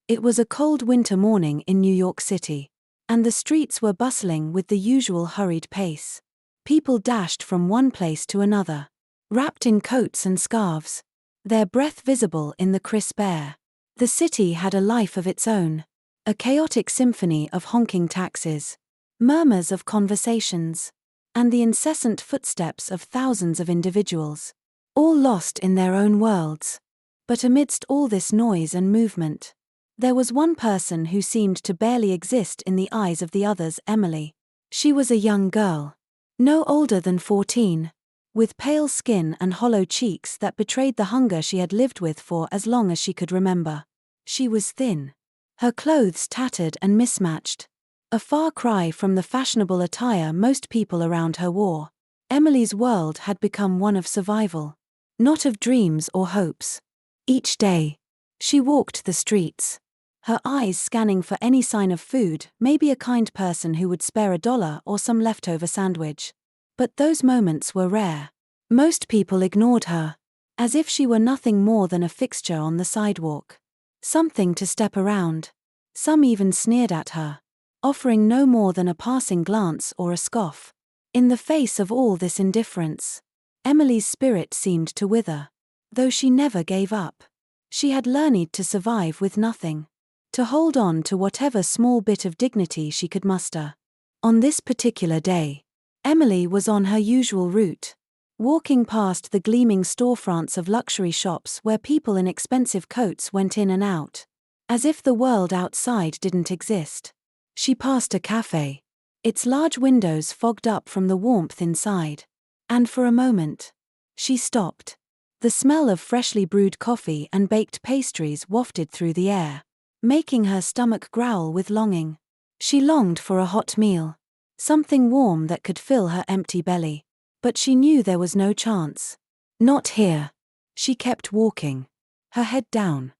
It was a cold winter morning in New York City, and the streets were bustling with the usual hurried pace. People dashed from one place to another, wrapped in coats and scarves, their breath visible in the crisp air. The city had a life of its own, a chaotic symphony of honking taxis, murmurs of conversations, and the incessant footsteps of thousands of individuals, all lost in their own worlds. But amidst all this noise and movement, there was one person who seemed to barely exist in the eyes of the others: Emily. She was a young girl, no older than 14, with pale skin and hollow cheeks that betrayed the hunger she had lived with for as long as she could remember. She was thin, her clothes tattered and mismatched, a far cry from the fashionable attire most people around her wore. Emily's world had become one of survival, not of dreams or hopes. Each day, she walked the streets, her eyes scanning for any sign of food, maybe a kind person who would spare $1 or some leftover sandwich. But those moments were rare. Most people ignored her, as if she were nothing more than a fixture on the sidewalk, something to step around. Some even sneered at her, offering no more than a passing glance or a scoff. In the face of all this indifference, Emily's spirit seemed to wither, though she never gave up. She had learned to survive with nothing, to hold on to whatever small bit of dignity she could muster. On this particular day, Emily was on her usual route, walking past the gleaming storefronts of luxury shops where people in expensive coats went in and out, as if the world outside didn't exist. She passed a cafe, its large windows fogged up from the warmth inside, and for a moment, she stopped. The smell of freshly brewed coffee and baked pastries wafted through the air, making her stomach growl with longing. She longed for a hot meal, something warm that could fill her empty belly. But she knew there was no chance. Not here. She kept walking, her head down,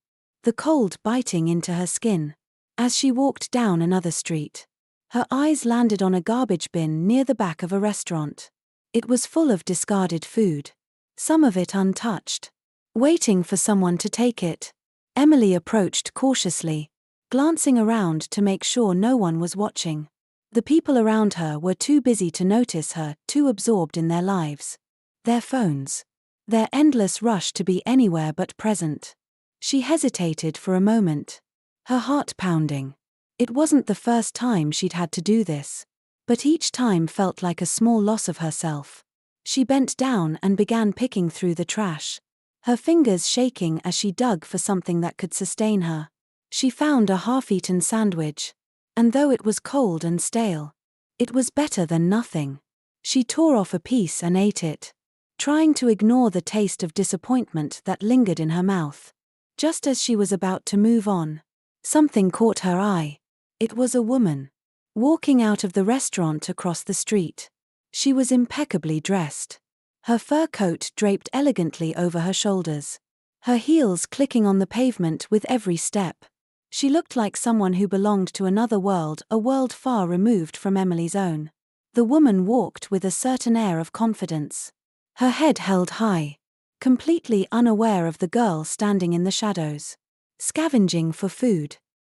the cold biting into her skin. As she walked down another street, her eyes landed on a garbage bin near the back of a restaurant. It was full of discarded food, some of it untouched, waiting for someone to take it. Emily approached cautiously, glancing around to make sure no one was watching. The people around her were too busy to notice her, too absorbed in their lives, their phones, their endless rush to be anywhere but present. She hesitated for a moment, her heart pounding. It wasn't the first time she'd had to do this, but each time felt like a small loss of herself. She bent down and began picking through the trash, her fingers shaking as she dug for something that could sustain her. She found a half-eaten sandwich, and though it was cold and stale, it was better than nothing. She tore off a piece and ate it, trying to ignore the taste of disappointment that lingered in her mouth. Just as she was about to move on, something caught her eye. It was a woman, walking out of the restaurant across the street. She was impeccably dressed, her fur coat draped elegantly over her shoulders, her heels clicking on the pavement with every step. She looked like someone who belonged to another world, a world far removed from Emily's own. The woman walked with a certain air of confidence, her head held high, completely unaware of the girl standing in the shadows, scavenging for food.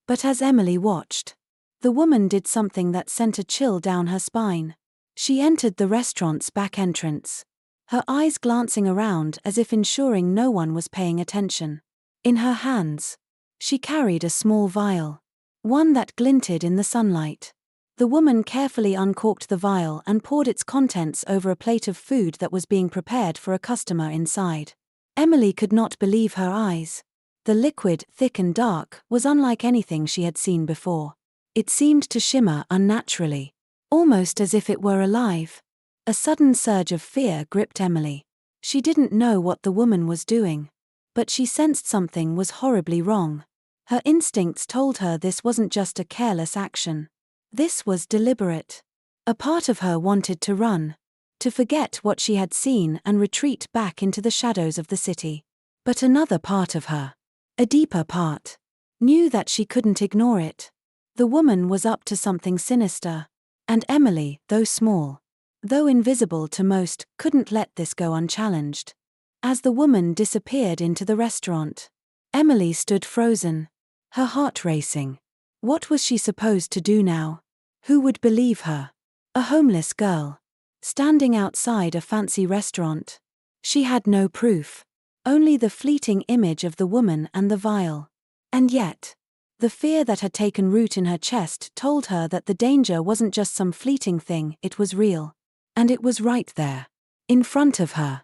But as Emily watched, the woman did something that sent a chill down her spine. She entered the restaurant's back entrance, her eyes glancing around as if ensuring no one was paying attention. In her hands, she carried a small vial, one that glinted in the sunlight. The woman carefully uncorked the vial and poured its contents over a plate of food that was being prepared for a customer inside. Emily could not believe her eyes. The liquid, thick and dark, was unlike anything she had seen before. It seemed to shimmer unnaturally, almost as if it were alive. A sudden surge of fear gripped Emily. She didn't know what the woman was doing, but she sensed something was horribly wrong. Her instincts told her this wasn't just a careless action. This was deliberate. A part of her wanted to run, to forget what she had seen and retreat back into the shadows of the city. But another part of her, a deeper part, knew that she couldn't ignore it. The woman was up to something sinister, and Emily, though small, though invisible to most, couldn't let this go unchallenged. As the woman disappeared into the restaurant, Emily stood frozen, her heart racing. What was she supposed to do now? Who would believe her? A homeless girl, standing outside a fancy restaurant. She had no proof, only the fleeting image of the woman and the vial. And yet, the fear that had taken root in her chest told her that the danger wasn't just some fleeting thing, it was real. And it was right there, in front of her.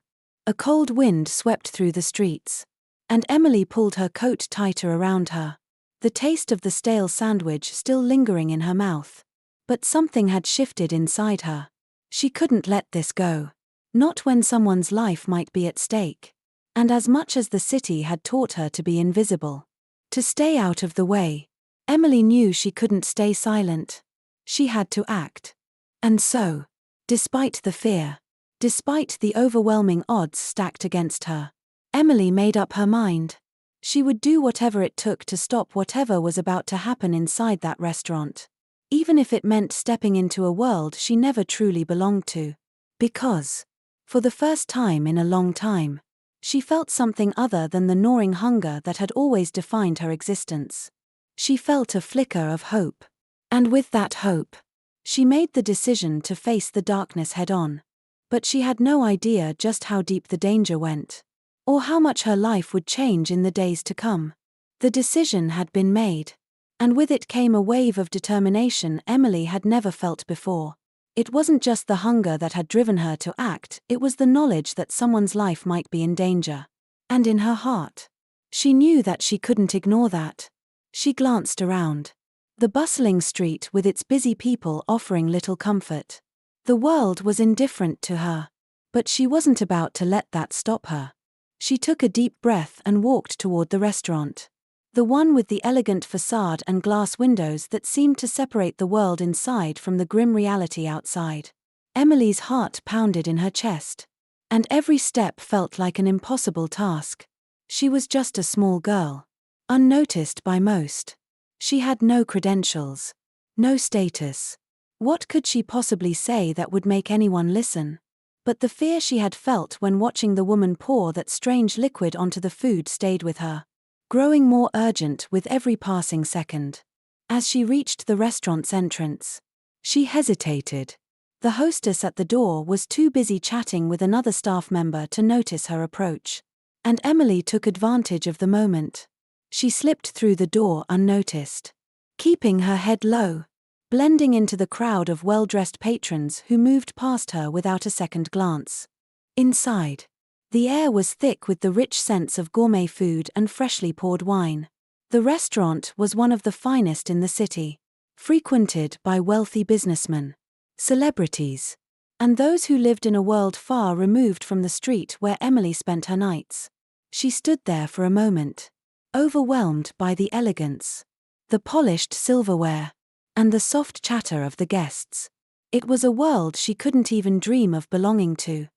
A cold wind swept through the streets, and Emily pulled her coat tighter around her, the taste of the stale sandwich still lingering in her mouth. But something had shifted inside her. She couldn't let this go. Not when someone's life might be at stake. And as much as the city had taught her to be invisible, to stay out of the way, Emily knew she couldn't stay silent. She had to act. And so, despite the fear, despite the overwhelming odds stacked against her, Emily made up her mind. She would do whatever it took to stop whatever was about to happen inside that restaurant, even if it meant stepping into a world she never truly belonged to. Because, for the first time in a long time, she felt something other than the gnawing hunger that had always defined her existence. She felt a flicker of hope. And with that hope, she made the decision to face the darkness head-on. But she had no idea just how deep the danger went, or how much her life would change in the days to come. The decision had been made, and with it came a wave of determination Emily had never felt before. It wasn't just the hunger that had driven her to act, it was the knowledge that someone's life might be in danger. And in her heart, she knew that she couldn't ignore that. She glanced around. The bustling street with its busy people offering little comfort. The world was indifferent to her. But she wasn't about to let that stop her. She took a deep breath and walked toward the restaurant. The one with the elegant facade and glass windows that seemed to separate the world inside from the grim reality outside. Emily's heart pounded in her chest. And every step felt like an impossible task. She was just a small girl, unnoticed by most. She had no credentials, no status. What could she possibly say that would make anyone listen? But the fear she had felt when watching the woman pour that strange liquid onto the food stayed with her, growing more urgent with every passing second. As she reached the restaurant's entrance, she hesitated. The hostess at the door was too busy chatting with another staff member to notice her approach. And Emily took advantage of the moment. She slipped through the door unnoticed, keeping her head low, blending into the crowd of well-dressed patrons who moved past her without a second glance. Inside, the air was thick with the rich scents of gourmet food and freshly poured wine. The restaurant was one of the finest in the city, frequented by wealthy businessmen, celebrities, and those who lived in a world far removed from the street where Emily spent her nights. She stood there for a moment, overwhelmed by the elegance, the polished silverware, and the soft chatter of the guests. It was a world she couldn't even dream of belonging to.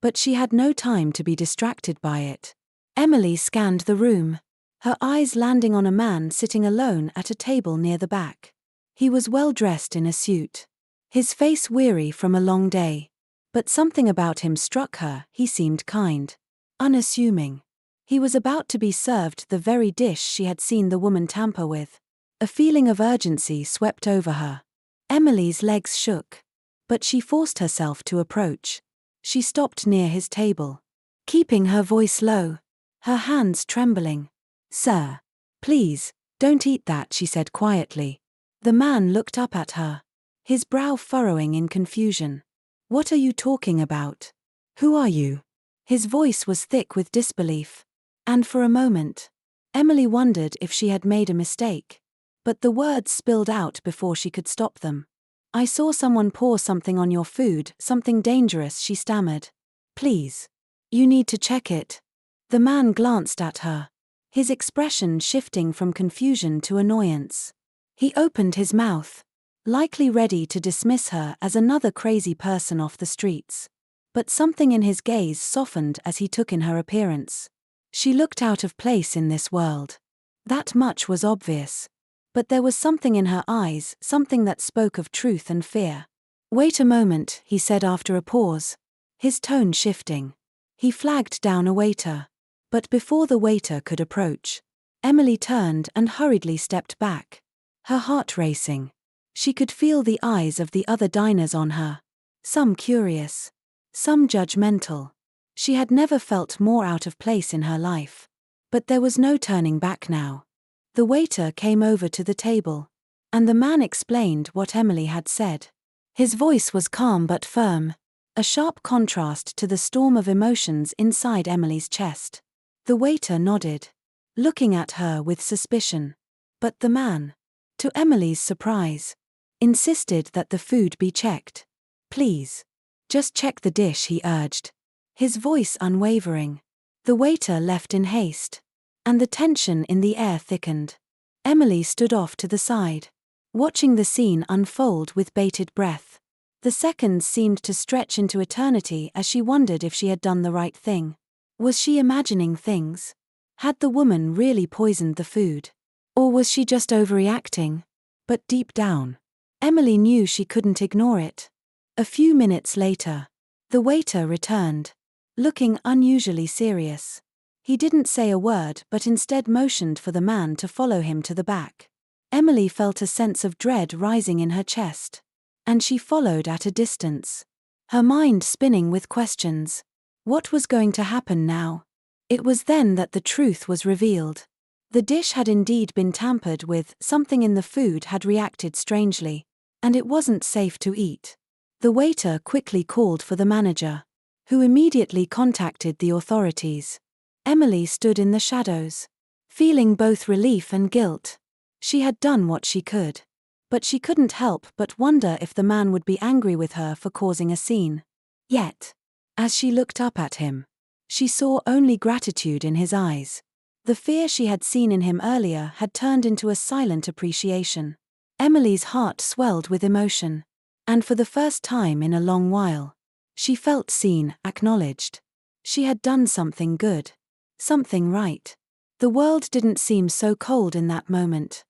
But she had no time to be distracted by it. Emily scanned the room, her eyes landing on a man sitting alone at a table near the back. He was well dressed in a suit, his face weary from a long day. But something about him struck her. He seemed kind, unassuming. He was about to be served the very dish she had seen the woman tamper with. A feeling of urgency swept over her. Emily's legs shook, but she forced herself to approach. She stopped near his table, keeping her voice low, her hands trembling. "Sir, please, don't eat that," she said quietly. The man looked up at her, his brow furrowing in confusion. "What are you talking about? Who are you?" His voice was thick with disbelief, and for a moment, Emily wondered if she had made a mistake. But the words spilled out before she could stop them. "I saw someone pour something on your food, something dangerous," she stammered. "Please. You need to check it." The man glanced at her, his expression shifting from confusion to annoyance. He opened his mouth, likely ready to dismiss her as another crazy person off the streets. But something in his gaze softened as he took in her appearance. She looked out of place in this world. That much was obvious. But there was something in her eyes, something that spoke of truth and fear. "Wait a moment," he said after a pause, his tone shifting. He flagged down a waiter. But before the waiter could approach, Emily turned and hurriedly stepped back, her heart racing. She could feel the eyes of the other diners on her, some curious, some judgmental. She had never felt more out of place in her life. But there was no turning back now. The waiter came over to the table, and the man explained what Emily had said. His voice was calm but firm, a sharp contrast to the storm of emotions inside Emily's chest. The waiter nodded, looking at her with suspicion. But the man, to Emily's surprise, insisted that the food be checked. "Please. Just check the dish," he urged, his voice unwavering. The waiter left in haste, and the tension in the air thickened. Emily stood off to the side, watching the scene unfold with bated breath. The seconds seemed to stretch into eternity as she wondered if she had done the right thing. Was she imagining things? Had the woman really poisoned the food? Or was she just overreacting? But deep down, Emily knew she couldn't ignore it. A few minutes later, the waiter returned, looking unusually serious. He didn't say a word but instead motioned for the man to follow him to the back. Emily felt a sense of dread rising in her chest, and she followed at a distance, her mind spinning with questions. What was going to happen now? It was then that the truth was revealed. The dish had indeed been tampered with, something in the food had reacted strangely, and it wasn't safe to eat. The waiter quickly called for the manager, who immediately contacted the authorities. Emily stood in the shadows, feeling both relief and guilt. She had done what she could, but she couldn't help but wonder if the man would be angry with her for causing a scene. Yet, as she looked up at him, she saw only gratitude in his eyes. The fear she had seen in him earlier had turned into a silent appreciation. Emily's heart swelled with emotion, and for the first time in a long while, she felt seen, acknowledged. She had done something good. Something right. The world didn't seem so cold in that moment.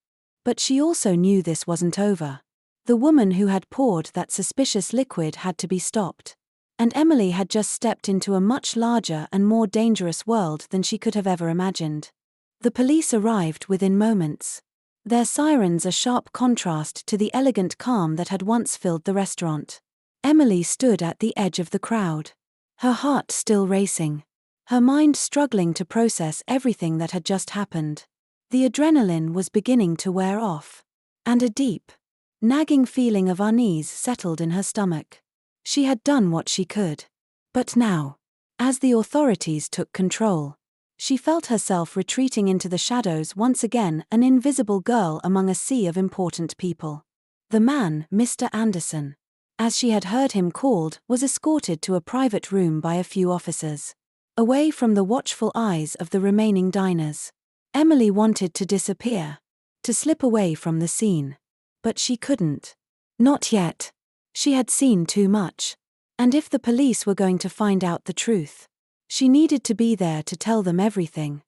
But she also knew this wasn't over. The woman who had poured that suspicious liquid had to be stopped. And Emily had just stepped into a much larger and more dangerous world than she could have ever imagined. The police arrived within moments, their sirens a sharp contrast to the elegant calm that had once filled the restaurant. Emily stood at the edge of the crowd, her heart still racing, her mind struggling to process everything that had just happened. The adrenaline was beginning to wear off, and a deep, nagging feeling of unease settled in her stomach. She had done what she could. But now, as the authorities took control, she felt herself retreating into the shadows once again, an invisible girl among a sea of important people. The man, Mr. Anderson, as she had heard him called, was escorted to a private room by a few officers, away from the watchful eyes of the remaining diners. Emily wanted to disappear, to slip away from the scene. But she couldn't. Not yet. She had seen too much. And if the police were going to find out the truth, she needed to be there to tell them everything.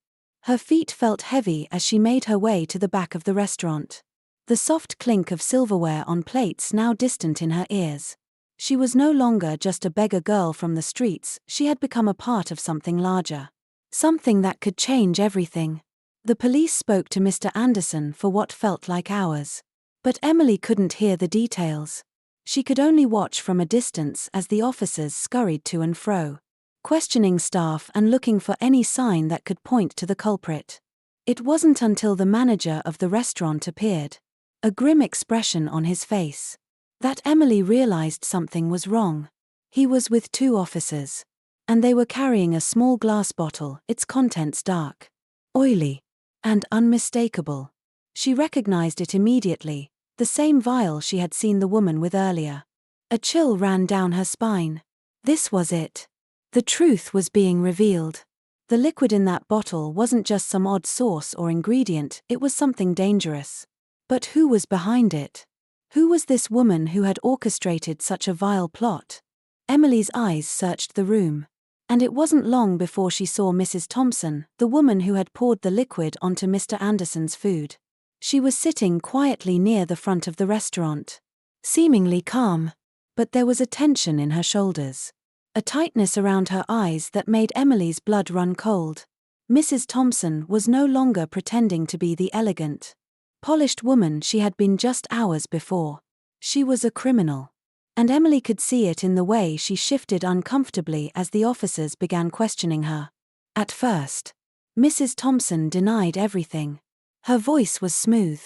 Her feet felt heavy as she made her way to the back of the restaurant, the soft clink of silverware on plates now distant in her ears. She was no longer just a beggar girl from the streets, she had become a part of something larger. Something that could change everything. The police spoke to Mr. Anderson for what felt like hours. But Emily couldn't hear the details. She could only watch from a distance as the officers scurried to and fro, questioning staff and looking for any sign that could point to the culprit. It wasn't until the manager of the restaurant appeared, a grim expression on his face, that Emily realized something was wrong. He was with two officers, and they were carrying a small glass bottle, its contents dark, oily, and unmistakable. She recognized it immediately, the same vial she had seen the woman with earlier. A chill ran down her spine. This was it. The truth was being revealed. The liquid in that bottle wasn't just some odd sauce or ingredient, it was something dangerous. But who was behind it? Who was this woman who had orchestrated such a vile plot? Emily's eyes searched the room, and it wasn't long before she saw Mrs. Thompson, the woman who had poured the liquid onto Mr. Anderson's food. She was sitting quietly near the front of the restaurant, seemingly calm, but there was a tension in her shoulders, a tightness around her eyes that made Emily's blood run cold. Mrs. Thompson was no longer pretending to be the elegant, polished woman she had been just hours before. She was a criminal. And Emily could see it in the way she shifted uncomfortably as the officers began questioning her. At first, Mrs. Thompson denied everything. Her voice was smooth,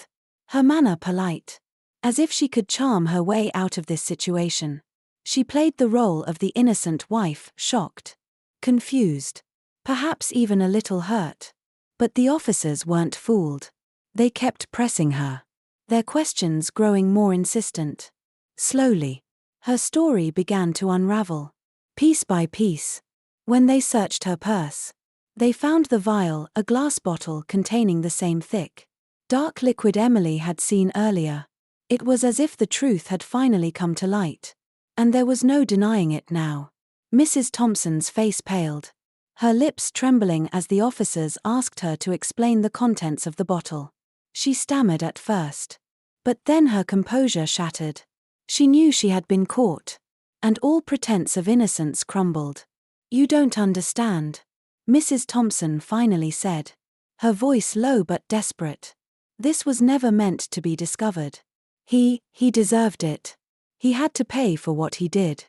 her manner polite, as if she could charm her way out of this situation. She played the role of the innocent wife, shocked, confused, perhaps even a little hurt. But the officers weren't fooled. They kept pressing her, their questions growing more insistent. Slowly, her story began to unravel. Piece by piece. When they searched her purse, they found the vial, a glass bottle containing the same thick, dark liquid Emily had seen earlier. It was as if the truth had finally come to light. And there was no denying it now. Mrs. Thompson's face paled, her lips trembling as the officers asked her to explain the contents of the bottle. She stammered at first. But then her composure shattered. She knew she had been caught. And all pretense of innocence crumbled. "You don't understand," Mrs. Thompson finally said, her voice low but desperate. "This was never meant to be discovered. He deserved it. He had to pay for what he did."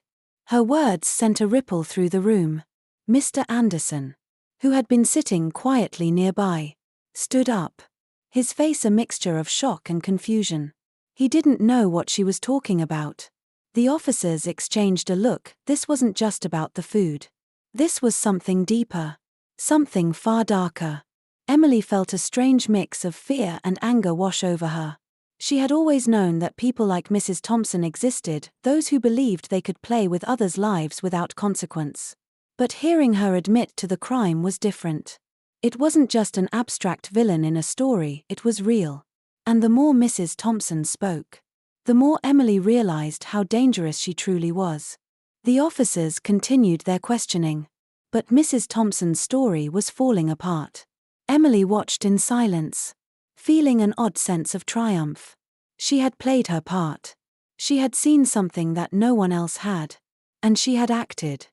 Her words sent a ripple through the room. Mr. Anderson, who had been sitting quietly nearby, stood up, his face a mixture of shock and confusion. He didn't know what she was talking about. The officers exchanged a look. This wasn't just about the food. This was something deeper, something far darker. Emily felt a strange mix of fear and anger wash over her. She had always known that people like Mrs. Thompson existed, those who believed they could play with others' lives without consequence. But hearing her admit to the crime was different. It wasn't just an abstract villain in a story, it was real. And the more Mrs. Thompson spoke, the more Emily realized how dangerous she truly was. The officers continued their questioning. But Mrs. Thompson's story was falling apart. Emily watched in silence, feeling an odd sense of triumph. She had played her part. She had seen something that no one else had. And she had acted.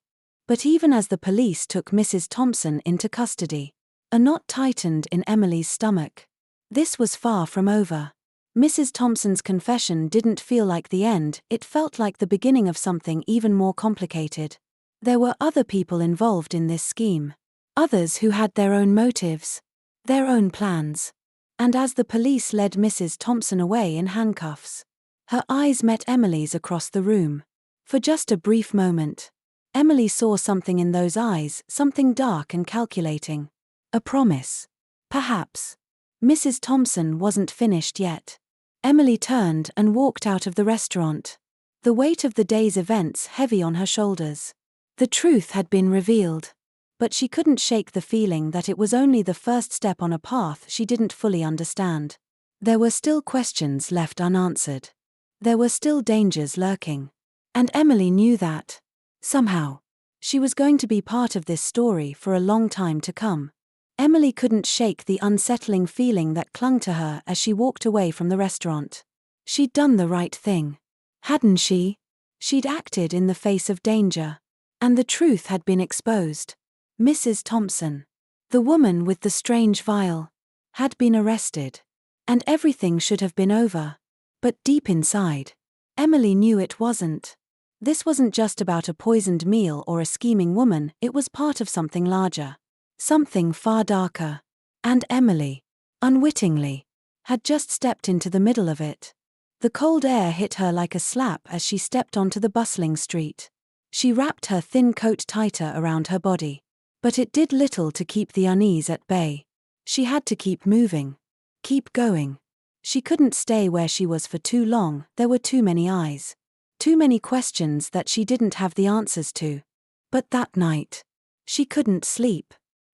But even as the police took Mrs. Thompson into custody, a knot tightened in Emily's stomach. This was far from over. Mrs. Thompson's confession didn't feel like the end, it felt like the beginning of something even more complicated. There were other people involved in this scheme. Others who had their own motives, their own plans. And as the police led Mrs. Thompson away in handcuffs, her eyes met Emily's across the room. For just a brief moment, Emily saw something in those eyes, something dark and calculating. A promise. Perhaps. Mrs. Thompson wasn't finished yet. Emily turned and walked out of the restaurant, the weight of the day's events heavy on her shoulders. The truth had been revealed. But she couldn't shake the feeling that it was only the first step on a path she didn't fully understand. There were still questions left unanswered. There were still dangers lurking. And Emily knew that. Somehow, she was going to be part of this story for a long time to come. Emily couldn't shake the unsettling feeling that clung to her as she walked away from the restaurant. She'd done the right thing. Hadn't she? She'd acted in the face of danger. And the truth had been exposed. Mrs. Thompson, the woman with the strange vial, had been arrested. And everything should have been over. But deep inside, Emily knew it wasn't. This wasn't just about a poisoned meal or a scheming woman, it was part of something larger. Something far darker. And Emily, unwittingly, had just stepped into the middle of it. The cold air hit her like a slap as she stepped onto the bustling street. She wrapped her thin coat tighter around her body. But it did little to keep the unease at bay. She had to keep moving. Keep going. She couldn't stay where she was for too long, there were too many eyes. Too many questions that she didn't have the answers to. But that night, she couldn't sleep.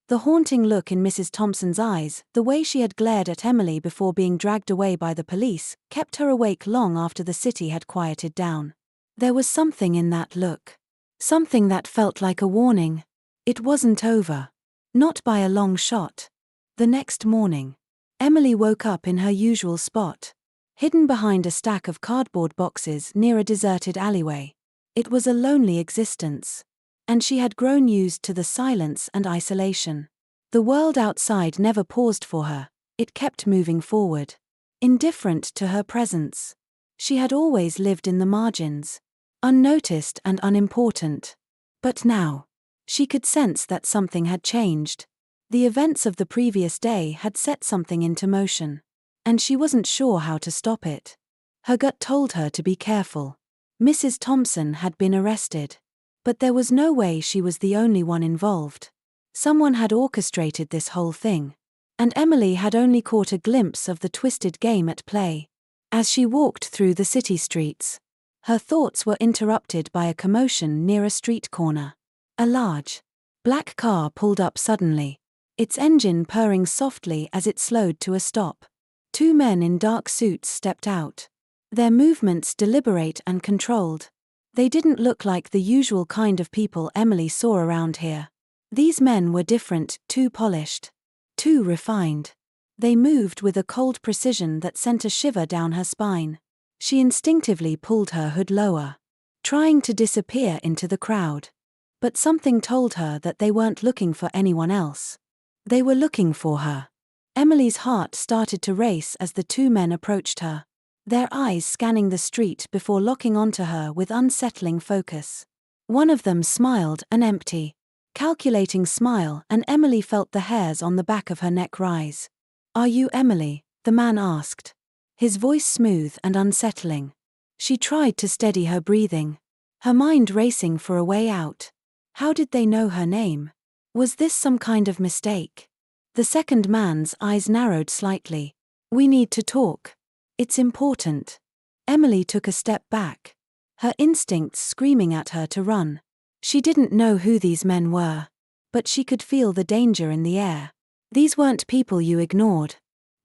The haunting look in Mrs. Thompson's eyes, the way she had glared at Emily before being dragged away by the police, kept her awake long after the city had quieted down. There was something in that look. Something that felt like a warning. It wasn't over. Not by a long shot. The next morning, Emily woke up in her usual spot, hidden behind a stack of cardboard boxes near a deserted alleyway. It was a lonely existence. And she had grown used to the silence and isolation. The world outside never paused for her, it kept moving forward. Indifferent to her presence. She had always lived in the margins. Unnoticed and unimportant. But now, she could sense that something had changed. The events of the previous day had set something into motion. And she wasn't sure how to stop it. Her gut told her to be careful. Mrs. Thompson had been arrested. But there was no way she was the only one involved. Someone had orchestrated this whole thing. And Emily had only caught a glimpse of the twisted game at play. As she walked through the city streets, her thoughts were interrupted by a commotion near a street corner. A large, black car pulled up suddenly, its engine purring softly as it slowed to a stop. Two men in dark suits stepped out. Their movements deliberate and controlled. They didn't look like the usual kind of people Emily saw around here. These men were different, too polished, too refined. They moved with a cold precision that sent a shiver down her spine. She instinctively pulled her hood lower, trying to disappear into the crowd. But something told her that they weren't looking for anyone else. They were looking for her. Emily's heart started to race as the two men approached her, their eyes scanning the street before locking onto her with unsettling focus. One of them smiled, an empty, calculating smile, and Emily felt the hairs on the back of her neck rise. "Are you Emily?" the man asked, his voice smooth and unsettling. She tried to steady her breathing, her mind racing for a way out. How did they know her name? Was this some kind of mistake? The second man's eyes narrowed slightly. "We need to talk. It's important." Emily took a step back, her instincts screaming at her to run. She didn't know who these men were, but she could feel the danger in the air. These weren't people you ignored.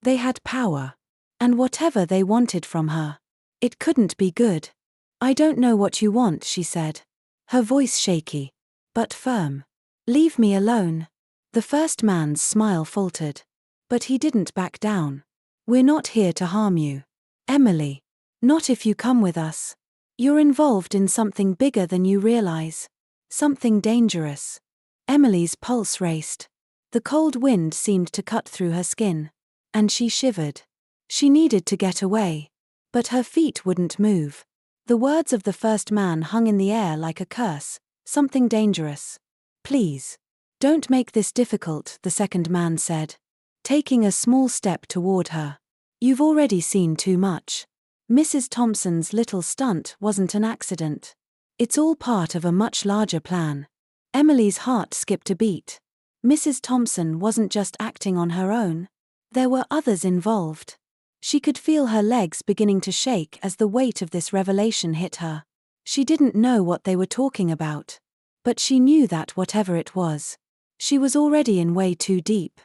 They had power. And whatever they wanted from her, it couldn't be good. "I don't know what you want," she said, her voice shaky, but firm. "Leave me alone." The first man's smile faltered. But he didn't back down. "We're not here to harm you, Emily. Not if you come with us. You're involved in something bigger than you realize. Something dangerous." Emily's pulse raced. The cold wind seemed to cut through her skin. And she shivered. She needed to get away. But her feet wouldn't move. The words of the first man hung in the air like a curse. "Something dangerous. Please. Don't make this difficult," the second man said, taking a small step toward her. "You've already seen too much. Mrs. Thompson's little stunt wasn't an accident. It's all part of a much larger plan." Emily's heart skipped a beat. Mrs. Thompson wasn't just acting on her own. There were others involved. She could feel her legs beginning to shake as the weight of this revelation hit her. She didn't know what they were talking about. But she knew that whatever it was, she was already in way too deep.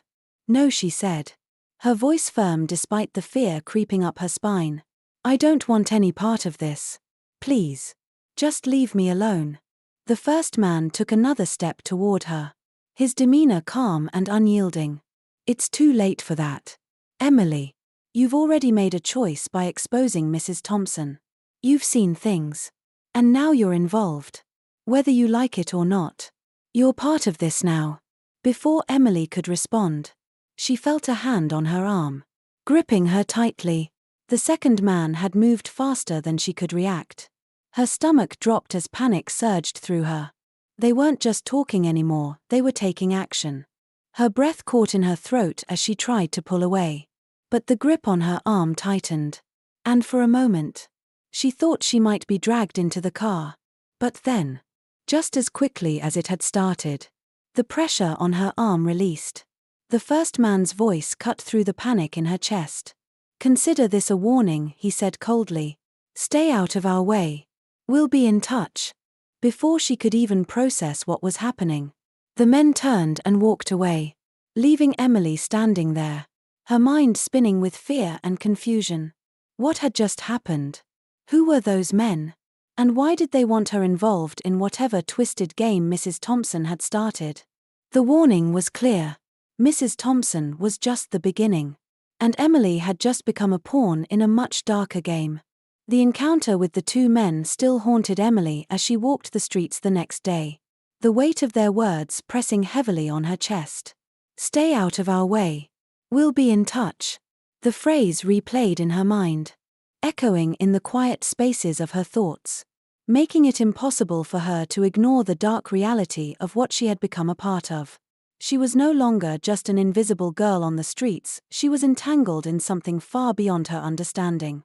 "No," she said, her voice firm despite the fear creeping up her spine. "I don't want any part of this. Please. Just leave me alone." The first man took another step toward her, his demeanor calm and unyielding. "It's too late for that, Emily. You've already made a choice by exposing Mrs. Thompson. You've seen things. And now you're involved. Whether you like it or not. You're part of this now." Before Emily could respond, she felt a hand on her arm, gripping her tightly. The second man had moved faster than she could react. Her stomach dropped as panic surged through her. They weren't just talking anymore, they were taking action. Her breath caught in her throat as she tried to pull away. But the grip on her arm tightened. And for a moment, she thought she might be dragged into the car. But then, just as quickly as it had started, the pressure on her arm released. The first man's voice cut through the panic in her chest. "Consider this a warning," he said coldly. "Stay out of our way. We'll be in touch." Before she could even process what was happening, the men turned and walked away, leaving Emily standing there, her mind spinning with fear and confusion. What had just happened? Who were those men? And why did they want her involved in whatever twisted game Mrs. Thompson had started? The warning was clear. Mrs. Thompson was just the beginning. And Emily had just become a pawn in a much darker game. The encounter with the two men still haunted Emily as she walked the streets the next day, the weight of their words pressing heavily on her chest. Stay out of our way. We'll be in touch. The phrase replayed in her mind, echoing in the quiet spaces of her thoughts, making it impossible for her to ignore the dark reality of what she had become a part of. She was no longer just an invisible girl on the streets, she was entangled in something far beyond her understanding.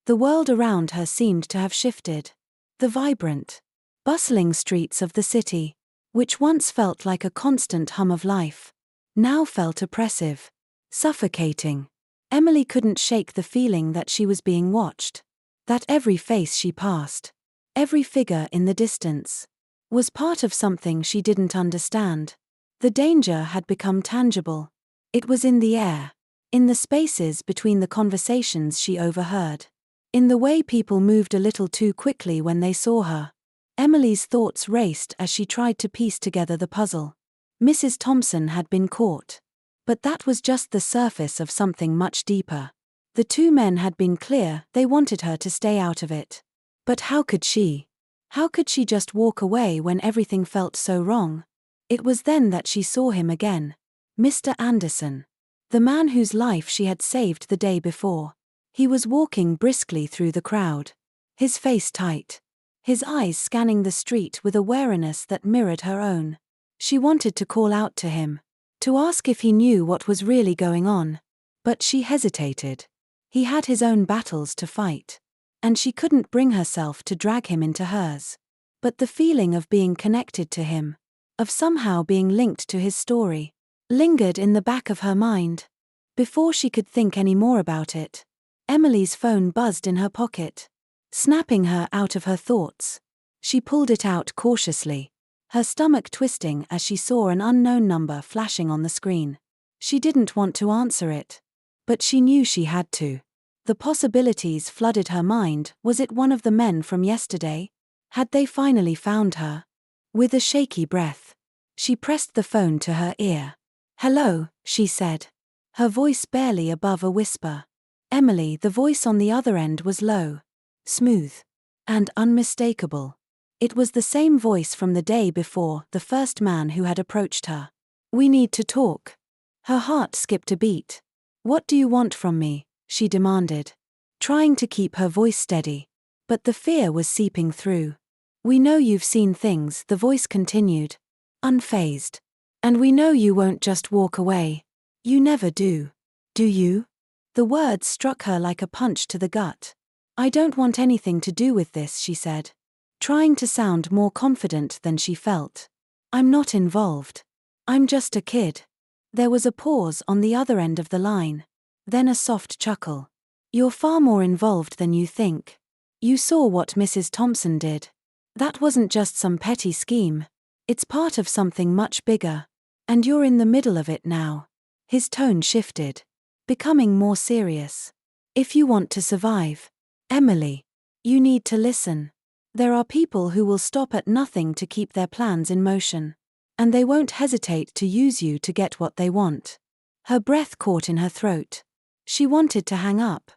The world around her seemed to have shifted. The vibrant, bustling streets of the city, which once felt like a constant hum of life, now felt oppressive, suffocating. Emily couldn't shake the feeling that she was being watched, that every face she passed, every figure in the distance, was part of something she didn't understand. The danger had become tangible. It was in the air, in the spaces between the conversations she overheard, in the way people moved a little too quickly when they saw her. Emily's thoughts raced as she tried to piece together the puzzle. Mrs. Thompson had been caught. But that was just the surface of something much deeper. The two men had been clear they wanted her to stay out of it. But how could she? How could she just walk away when everything felt so wrong? It was then that she saw him again. Mr. Anderson. The man whose life she had saved the day before. He was walking briskly through the crowd, his face tight, his eyes scanning the street with a wariness that mirrored her own. She wanted to call out to him, to ask if he knew what was really going on. But she hesitated. He had his own battles to fight, and she couldn't bring herself to drag him into hers. But the feeling of being connected to him, of somehow being linked to his story, lingered in the back of her mind. Before she could think any more about it, Emily's phone buzzed in her pocket, snapping her out of her thoughts. She pulled it out cautiously, her stomach twisting as she saw an unknown number flashing on the screen. She didn't want to answer it, but she knew she had to. The possibilities flooded her mind. Was it one of the men from yesterday? Had they finally found her? With a shaky breath, she pressed the phone to her ear. "Hello," she said, her voice barely above a whisper. Emily, the voice on the other end, was low, smooth, and unmistakable. It was the same voice from the day before, the first man who had approached her. "We need to talk." Her heart skipped a beat. "What do you want from me?" she demanded, trying to keep her voice steady. But the fear was seeping through. "We know you've seen things," the voice continued, unfazed. "And we know you won't just walk away. You never do. Do you?" The words struck her like a punch to the gut. "I don't want anything to do with this," she said, trying to sound more confident than she felt. "I'm not involved. I'm just a kid." There was a pause on the other end of the line, then a soft chuckle. "You're far more involved than you think. You saw what Mrs. Thompson did. That wasn't just some petty scheme. It's part of something much bigger. And you're in the middle of it now." His tone shifted, becoming more serious. "If you want to survive, Emily, you need to listen. There are people who will stop at nothing to keep their plans in motion. And they won't hesitate to use you to get what they want." Her breath caught in her throat. She wanted to hang up,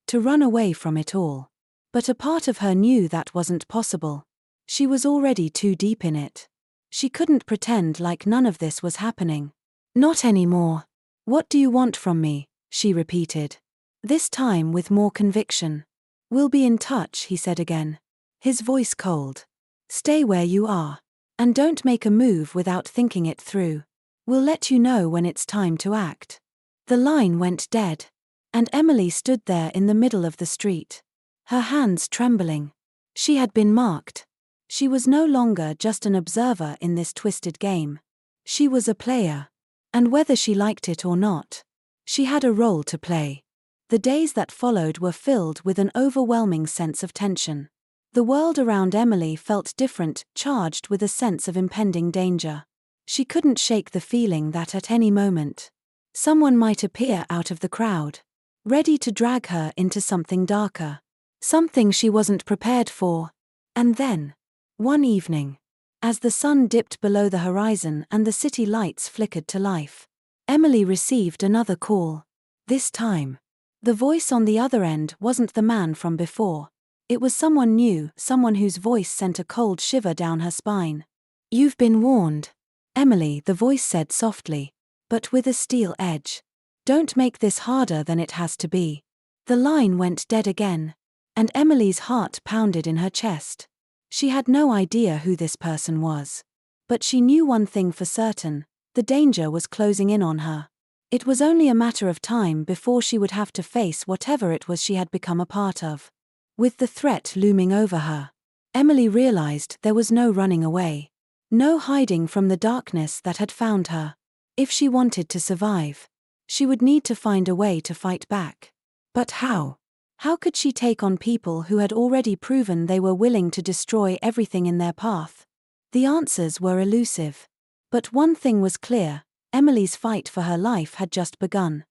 to run away from it all. But a part of her knew that wasn't possible. She was already too deep in it. She couldn't pretend like none of this was happening. "Not anymore." "What do you want from me?" she repeated, this time with more conviction. "We'll be in touch," he said again, his voice cold. "Stay where you are. And don't make a move without thinking it through. We'll let you know when it's time to act." The line went dead, and Emily stood there in the middle of the street, her hands trembling. She had been marked. She was no longer just an observer in this twisted game. She was a player. And whether she liked it or not, she had a role to play. The days that followed were filled with an overwhelming sense of tension. The world around Emily felt different, charged with a sense of impending danger. She couldn't shake the feeling that at any moment, someone might appear out of the crowd, ready to drag her into something darker, something she wasn't prepared for. And then, one evening, as the sun dipped below the horizon and the city lights flickered to life, Emily received another call. This time, the voice on the other end wasn't the man from before. It was someone new, someone whose voice sent a cold shiver down her spine. "You've been warned." "Emily," the voice said softly, but with a steel edge. Don't make this harder than it has to be. The line went dead again, and Emily's heart pounded in her chest. She had no idea who this person was. But she knew one thing for certain: the danger was closing in on her. It was only a matter of time before she would have to face whatever it was she had become a part of. With the threat looming over her, Emily realized there was no running away. No hiding from the darkness that had found her. If she wanted to survive, she would need to find a way to fight back. But how? How could she take on people who had already proven they were willing to destroy everything in their path? The answers were elusive. But one thing was clear: Emily's fight for her life had just begun.